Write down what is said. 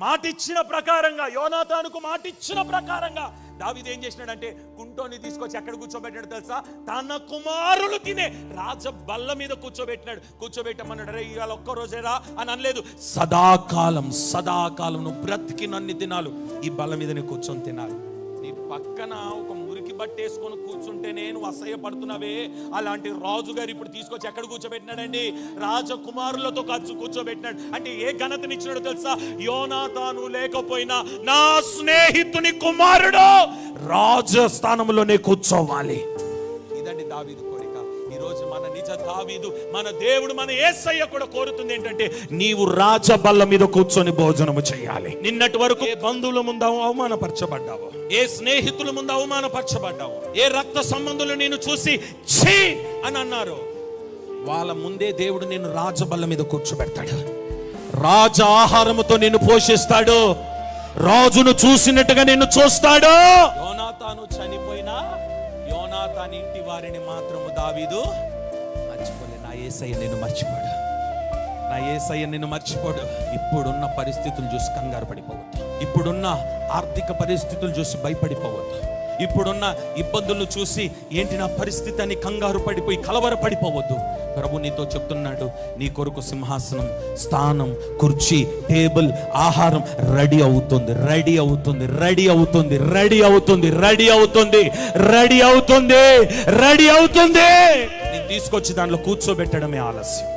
మాటిచ్చిన ప్రకారంగా, యోనాతానుకు మాటిచ్చిన ప్రకారంగా దావీదు ఏం చేసినాడంటే కుంటోని తీసుకొచ్చి ఎక్కడ కూర్చోబెట్టాడు తెలుసా? తన కుమారులు తినే రాజ బల్ల మీద కూర్చోబెట్టమన్నాడు. రే ఇవాళ ఒక్క రోజేరా అని అనలేదు. సదాకాలం నువ్వు బ్రతికినన్ని దినాలు ఈ బల్ల మీదనే కూర్చొని తినాలి. నీ పక్కన ఒక మురికి బట్టేసుకొని కూర్చుంటేనే నువ్వు అసహ్యపడుతున్నావే, అలాంటి రాజు గారు ఇప్పుడు తీసుకొచ్చి ఎక్కడ కూర్చోబెట్టినాడండి? రాజకుమారులతో కూర్చోబెట్టినాడు. అంటే ఏ ఘనతనిచ్చినాడో తెలుసా? యోనాతాను లేకపోయినా నా స్నేహితుని కుమారుడు రాజస్థానంలోనే కూర్చోవాలి. ఇదండి దావీదు కోరిక. ఈరోజు మన నిజ దావీదు, మన దేవుడు, మన యేసయ్య కూడా కోరుతుంది ఏంటంటే నీవు రాజబల్ల మీద కూర్చొని భోజనము చేయాలి. నిన్నటి వరకు ఏ బంధువుల ముందు అవమానపరచబడ్డావు, ఏ స్నేహితుల ముందు అవమానపరచబడ్డావు, ఏ రక్త సంబంధులు నేను చూసి ఛీ అని అన్నారు, వాళ్ళ ముందే దేవుడు నేను రాజబల్ల మీద కూర్చోబెడతాడు. రాజ ఆహారముతో నిన్ను పోషిస్తాడు. రాజును చూసినట్టుగా నిన్ను చూస్తాడు. యోనాతాను చనిపోయినా యోనాతాను ఇంటి వారిని మాత్రము దావీదు మర్చిపోలే. నా యేసయ్య నిన్ను మర్చిపోడు, నా యేసయ్య నిన్ను మర్చిపోడు. ఇప్పుడున్న పరిస్థితులు చూసి కంగారు పడిపోవద్దు. ఇప్పుడున్న ఆర్థిక పరిస్థితులు చూసి భయపడిపోవద్దు. ఇప్పుడున్న ఇబ్బందులు చూసి ఏంటి నా పరిస్థితి అని కంగారు పడిపోయి కలవరపడిపోవద్దు. ప్రభు నీతో చెప్తున్నాడు, నీ కొరకు సింహాసనం, స్థానం, కుర్చీ, టేబుల్, ఆహారం రెడీ అవుతుంది, రెడీ అవుతుంది, రెడీ అవుతుంది, రెడీ అవుతుంది, రెడీ అవుతుంది, రెడీ అవుతుంది, రెడీ అవుతుంది. నేను తీసుకొచ్చి దాంట్లో కూర్చోబెట్టడమే ఆలస్యం.